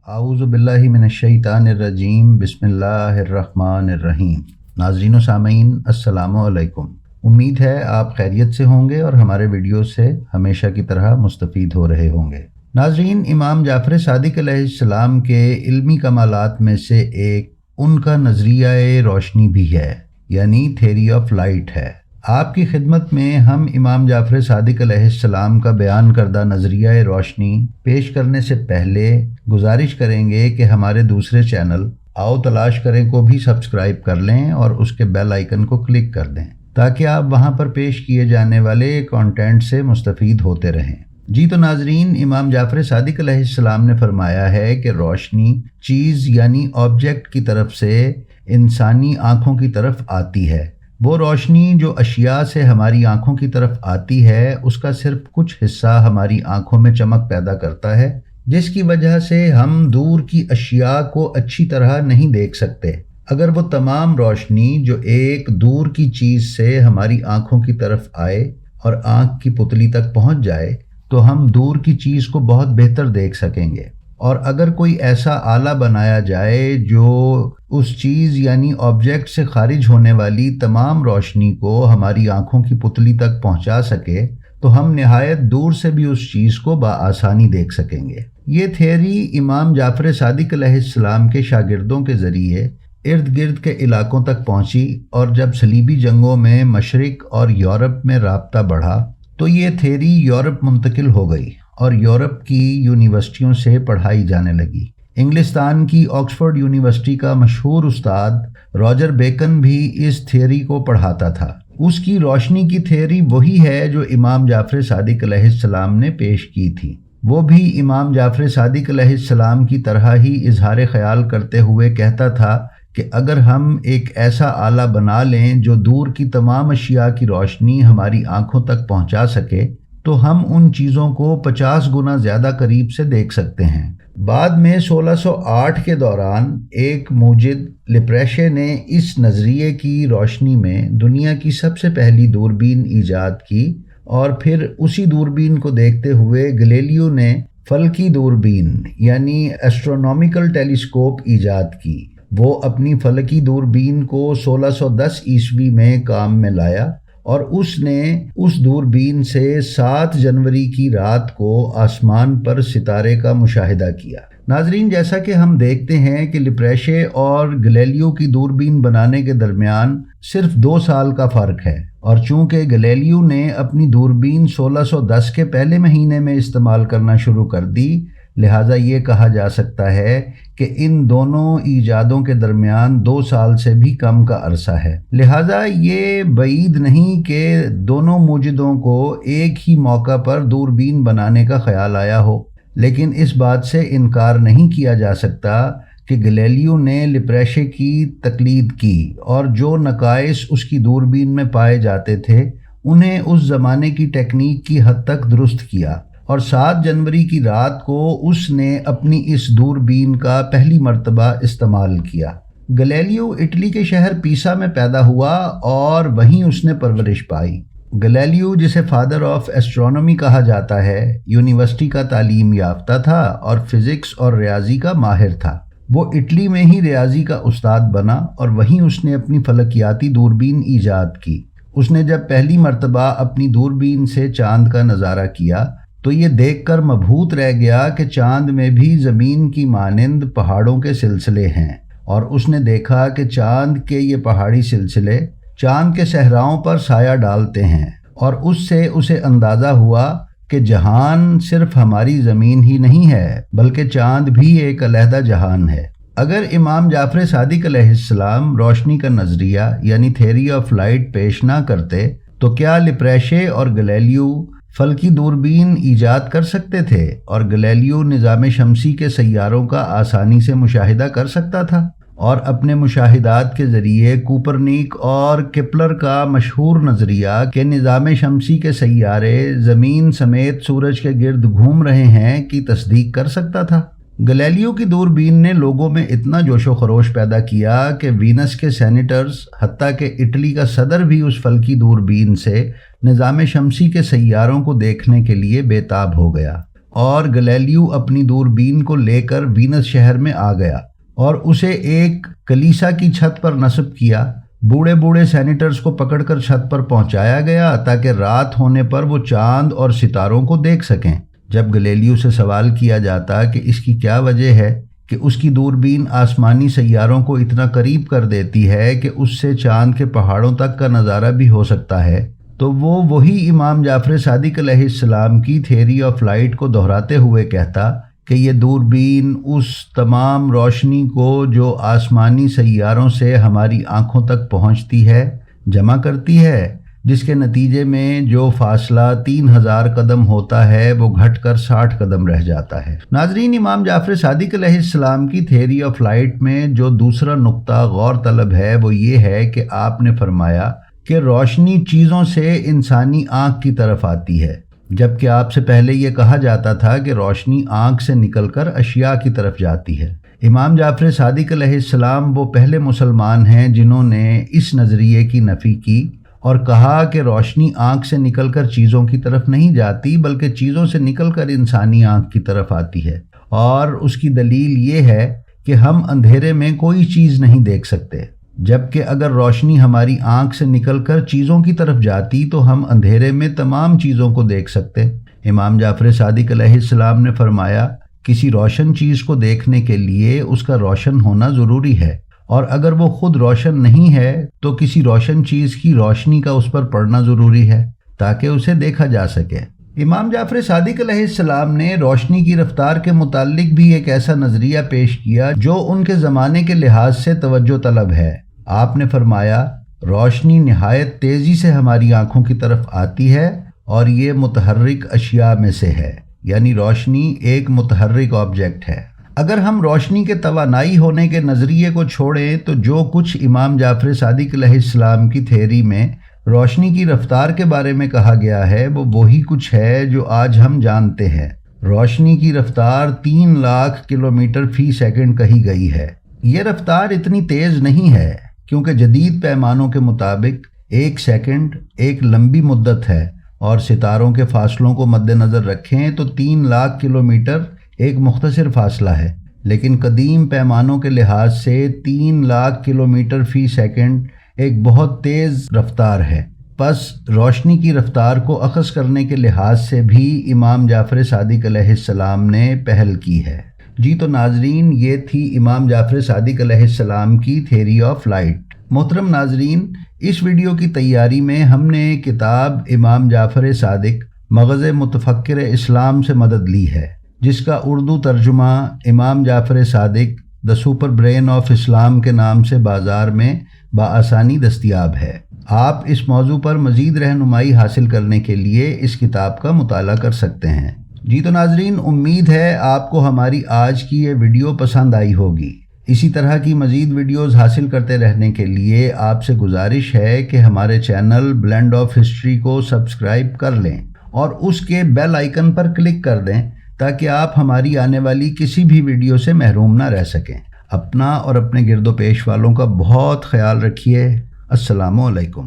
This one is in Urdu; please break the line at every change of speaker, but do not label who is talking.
اعوذ باللہ من الشیطان الرجیم بسم اللہ الرحمن الرحیم۔ ناظرین و سامعین السلام علیکم۔ امید ہے آپ خیریت سے ہوں گے اور ہمارے ویڈیو سے ہمیشہ کی طرح مستفید ہو رہے ہوں گے۔ ناظرین، امام جعفر صادق علیہ السلام کے علمی کمالات میں سے ایک ان کا نظریہ روشنی بھی ہے، یعنی تھیوری آف لائٹ ہے۔ آپ کی خدمت میں ہم امام جعفر صادق علیہ السلام کا بیان کردہ نظریہ روشنی پیش کرنے سے پہلے گزارش کریں گے کہ ہمارے دوسرے چینل آؤ تلاش کریں کو بھی سبسکرائب کر لیں اور اس کے بیل آئیکن کو کلک کر دیں تاکہ آپ وہاں پر پیش کیے جانے والے کانٹینٹ سے مستفید ہوتے رہیں۔ جی تو ناظرین، امام جعفر صادق علیہ السلام نے فرمایا ہے کہ روشنی چیز یعنی آبجیکٹ کی طرف سے انسانی آنکھوں کی طرف آتی ہے۔ وہ روشنی جو اشیاء سے ہماری آنکھوں کی طرف آتی ہے، اس کا صرف کچھ حصہ ہماری آنکھوں میں چمک پیدا کرتا ہے، جس کی وجہ سے ہم دور کی اشیاء کو اچھی طرح نہیں دیکھ سکتے۔ اگر وہ تمام روشنی جو ایک دور کی چیز سے ہماری آنکھوں کی طرف آئے اور آنکھ کی پتلی تک پہنچ جائے تو ہم دور کی چیز کو بہت بہتر دیکھ سکیں گے۔ اور اگر کوئی ایسا آلہ بنایا جائے جو اس چیز یعنی آبجیکٹ سے خارج ہونے والی تمام روشنی کو ہماری آنکھوں کی پتلی تک پہنچا سکے تو ہم نہایت دور سے بھی اس چیز کو بآسانی دیکھ سکیں گے۔ یہ تھیوری امام جعفر صادق علیہ السلام کے شاگردوں کے ذریعے ارد گرد کے علاقوں تک پہنچی، اور جب صلیبی جنگوں میں مشرق اور یورپ میں رابطہ بڑھا تو یہ تھیوری یورپ منتقل ہو گئی اور یورپ کی یونیورسٹیوں سے پڑھائی جانے لگی۔ انگلستان کی آکسفورڈ یونیورسٹی کا مشہور استاد راجر بیکن بھی اس تھیوری کو پڑھاتا تھا۔ اس کی روشنی کی تھیوری وہی ہے جو امام جعفر صادق علیہ السلام نے پیش کی تھی۔ وہ بھی امام جعفر صادق علیہ السلام کی طرح ہی اظہار خیال کرتے ہوئے کہتا تھا کہ اگر ہم ایک ایسا آلہ بنا لیں جو دور کی تمام اشیاء کی روشنی ہماری آنکھوں تک پہنچا سکے تو ہم ان چیزوں کو 50 گنا زیادہ قریب سے دیکھ سکتے ہیں۔ بعد میں 1608 کے دوران ایک موجد لپریشے نے اس نظریے کی روشنی میں دنیا کی سب سے پہلی دوربین ایجاد کی، اور پھر اسی دوربین کو دیکھتے ہوئے گلیلیو نے فلکی دوربین یعنی ایسٹرونومیکل ٹیلیسکوپ ایجاد کی۔ وہ اپنی فلکی دوربین کو 1610 عیسوی میں کام میں لایا اور اس نے اس دوربین سے 7 جنوری کی رات کو آسمان پر ستارے کا مشاہدہ کیا۔ ناظرین، جیسا کہ ہم دیکھتے ہیں کہ لپریشے اور گلیلیو کی دوربین بنانے کے درمیان صرف 2 سال کا فرق ہے، اور چونکہ گلیلیو نے اپنی دوربین 1610 کے پہلے مہینے میں استعمال کرنا شروع کر دی، لہٰذا یہ کہا جا سکتا ہے کہ ان دونوں ایجادوں کے درمیان 2 سال سے بھی کم کا عرصہ ہے۔ لہٰذا یہ بعید نہیں کہ دونوں موجدوں کو ایک ہی موقع پر دوربین بنانے کا خیال آیا ہو، لیکن اس بات سے انکار نہیں کیا جا سکتا کہ گلیلیو نے لپریشے کی تقلید کی اور جو نقائص اس کی دوربین میں پائے جاتے تھے انہیں اس زمانے کی ٹیکنیک کی حد تک درست کیا، اور 7 جنوری کی رات کو اس نے اپنی اس دوربین کا پہلی مرتبہ استعمال کیا۔ گلیلیو اٹلی کے شہر پیسا میں پیدا ہوا اور وہیں اس نے پرورش پائی۔ گلیلیو، جسے فادر آف ایسٹرونومی کہا جاتا ہے، یونیورسٹی کا تعلیم یافتہ تھا اور فزکس اور ریاضی کا ماہر تھا۔ وہ اٹلی میں ہی ریاضی کا استاد بنا اور وہیں اس نے اپنی فلکیاتی دوربین ایجاد کی۔ اس نے جب پہلی مرتبہ اپنی دوربین سے چاند کا نظارہ کیا تو یہ دیکھ کر مبہوت رہ گیا کہ چاند میں بھی زمین کی مانند پہاڑوں کے سلسلے ہیں، اور اس نے دیکھا کہ چاند کے یہ پہاڑی سلسلے چاند کے صحراؤں پر سایہ ڈالتے ہیں، اور اس سے اسے اندازہ ہوا کہ جہان صرف ہماری زمین ہی نہیں ہے بلکہ چاند بھی ایک علیحدہ جہان ہے۔ اگر امام جعفر صادق علیہ السلام روشنی کا نظریہ یعنی تھیوری آف لائٹ پیش نہ کرتے تو کیا لپریشے اور گلیلیو فلکی دوربین ایجاد کر سکتے تھے، اور گلیلیو نظام شمسی کے سیاروں کا آسانی سے مشاہدہ کر سکتا تھا، اور اپنے مشاہدات کے ذریعے کوپرنیک اور کیپلر کا مشہور نظریہ کہ نظام شمسی کے سیارے زمین سمیت سورج کے گرد گھوم رہے ہیں کی تصدیق کر سکتا تھا۔ گلیلیو کی دوربین نے لوگوں میں اتنا جوش و خروش پیدا کیا کہ وینس کے سینیٹرز، حتیٰ کہ اٹلی کا صدر بھی اس فلکی دوربین سے نظام شمسی کے سیاروں کو دیکھنے کے لیے بے تاب ہو گیا۔ اور گلیلیو اپنی دوربین کو لے کر وینس شہر میں آ گیا اور اسے ایک کلیسا کی چھت پر نصب کیا۔ بوڑھے بوڑھے سینیٹرز کو پکڑ کر چھت پر پہنچایا گیا تاکہ رات ہونے پر وہ چاند اور ستاروں کو دیکھ سکیں۔ جب گلیلیو سے سوال کیا جاتا کہ اس کی کیا وجہ ہے کہ اس کی دوربین آسمانی سیاروں کو اتنا قریب کر دیتی ہے کہ اس سے چاند کے پہاڑوں تک کا نظارہ بھی ہو سکتا ہے، تو وہ وہی امام جعفر صادق علیہ السلام کی تھیوری آف لائٹ کو دہراتے ہوئے کہتا کہ یہ دوربین اس تمام روشنی کو جو آسمانی سیاروں سے ہماری آنکھوں تک پہنچتی ہے جمع کرتی ہے، جس کے نتیجے میں جو فاصلہ 3000 قدم ہوتا ہے وہ گھٹ کر 60 قدم رہ جاتا ہے۔ ناظرین، امام جعفر صادق علیہ السلام کی تھیوری آف لائٹ میں جو دوسرا نقطہ غور طلب ہے وہ یہ ہے کہ آپ نے فرمایا کہ روشنی چیزوں سے انسانی آنکھ کی طرف آتی ہے، جبکہ آپ سے پہلے یہ کہا جاتا تھا کہ روشنی آنکھ سے نکل کر اشیاء کی طرف جاتی ہے۔ امام جعفر صادق علیہ السلام وہ پہلے مسلمان ہیں جنہوں نے اس نظریے کی نفی کی اور کہا کہ روشنی آنکھ سے نکل کر چیزوں کی طرف نہیں جاتی بلکہ چیزوں سے نکل کر انسانی آنکھ کی طرف آتی ہے، اور اس کی دلیل یہ ہے کہ ہم اندھیرے میں کوئی چیز نہیں دیکھ سکتے، جبکہ اگر روشنی ہماری آنکھ سے نکل کر چیزوں کی طرف جاتی تو ہم اندھیرے میں تمام چیزوں کو دیکھ سکتے۔ امام جعفر صادق علیہ السلام نے فرمایا، کسی روشن چیز کو دیکھنے کے لیے اس کا روشن ہونا ضروری ہے، اور اگر وہ خود روشن نہیں ہے تو کسی روشن چیز کی روشنی کا اس پر پڑنا ضروری ہے تاکہ اسے دیکھا جا سکے۔ امام جعفر صادق علیہ السلام نے روشنی کی رفتار کے متعلق بھی ایک ایسا نظریہ پیش کیا جو ان کے زمانے کے لحاظ سے توجہ طلب ہے۔ آپ نے فرمایا، روشنی نہایت تیزی سے ہماری آنکھوں کی طرف آتی ہے اور یہ متحرک اشیاء میں سے ہے، یعنی روشنی ایک متحرک آبجیکٹ ہے۔ اگر ہم روشنی کے توانائی ہونے کے نظریے کو چھوڑیں تو جو کچھ امام جعفر صادق علیہ السلام کی تھیوری میں روشنی کی رفتار کے بارے میں کہا گیا ہے وہ وہی کچھ ہے جو آج ہم جانتے ہیں۔ روشنی کی رفتار 3 لاکھ کلومیٹر فی سیکنڈ کہی گئی ہے۔ یہ رفتار اتنی تیز نہیں ہے کیونکہ جدید پیمانوں کے مطابق 1 سیکنڈ ایک لمبی مدت ہے، اور ستاروں کے فاصلوں کو مد نظر رکھیں تو 3 لاکھ کلومیٹر ایک مختصر فاصلہ ہے، لیکن قدیم پیمانوں کے لحاظ سے 3 لاکھ کلومیٹر فی سیکنڈ ایک بہت تیز رفتار ہے۔ پس روشنی کی رفتار کو اخذ کرنے کے لحاظ سے بھی امام جعفر صادق علیہ السلام نے پہل کی ہے۔ جی تو ناظرین، یہ تھی امام جعفر صادق علیہ السلام کی تھیوری آف لائٹ۔ محترم ناظرین، اس ویڈیو کی تیاری میں ہم نے کتاب امام جعفر صادق مغز متفکر اسلام سے مدد لی ہے، جس کا اردو ترجمہ امام جعفر صادق دی سپر برین آف اسلام کے نام سے بازار میں بآسانی دستیاب ہے۔ آپ اس موضوع پر مزید رہنمائی حاصل کرنے کے لیے اس کتاب کا مطالعہ کر سکتے ہیں۔ جی تو ناظرین، امید ہے آپ کو ہماری آج کی یہ ویڈیو پسند آئی ہوگی۔ اسی طرح کی مزید ویڈیوز حاصل کرتے رہنے کے لیے آپ سے گزارش ہے کہ ہمارے چینل بلینڈ آف ہسٹری کو سبسکرائب کر لیں اور اس کے بیل آئیکن پر کلک کر دیں تاکہ آپ ہماری آنے والی کسی بھی ویڈیو سے محروم نہ رہ سکیں۔ اپنا اور اپنے گرد و پیش والوں کا بہت خیال رکھیے۔ السلام علیکم۔